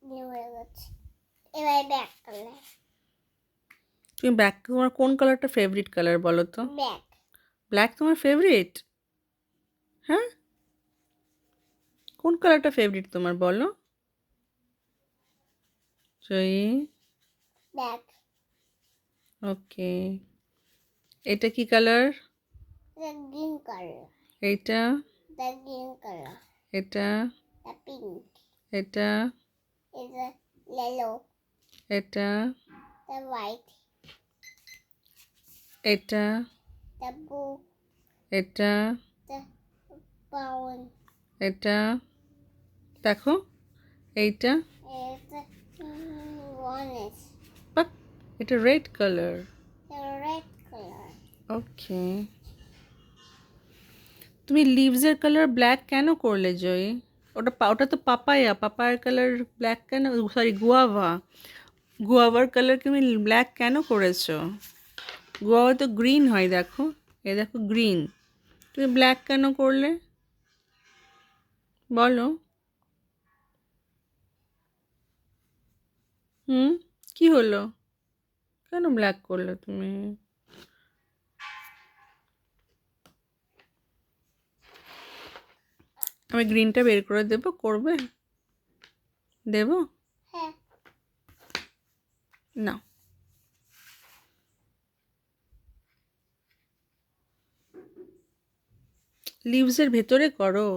Green হয়ে গেছে। এবার ব্ল্যাক কালার। তুমি ব্ল্যাক, তোমার কোন কালারটা ফেভারিট কালার বলো তো? ব্ল্যাক। ব্ল্যাক তোমার ফেভারিট? হ্যাঁ, কোন কালারটা ফেভারিট তোমার বলো? জয়ী। ব্ল্যাক। ওকে, এটা কি কালার? এটা গ্রিন কালার। এইটা? এটা গ্রিন কালার। এটা? এটা পিঙ্ক। এটা? এটা ইয়েলো। এটা? এটা হোয়াইট। এটা? এটা ব্লু। এটা? এটা ব্রাউন। এটা? দেখো, এইটা? এটা অরেঞ্জ। বাহ, এটা রেড কালার। এটা রেড কালার। ওকে, তুমি লিভসের কালার ব্ল্যাক কেন করলে জয়ী? ওটা তো পাপায়া, পাপায়ার কালার ব্ল্যাক কেন? Sorry, guava. গুয়াভার কালার তুমি ব্ল্যাক কেন করেছো? গুয়াভা তো গ্রিন হয়, দেখো, এ দেখো গ্রিন। তুমি ব্ল্যাক কেন করলে বলো? হুম, কি হলো? কেন ব্ল্যাক করলে তুমি? আমি গ্রিনটা বের করে দেবো, করবে? দেবো হ্যাঁ। না? লিভসের ভেতরে করো।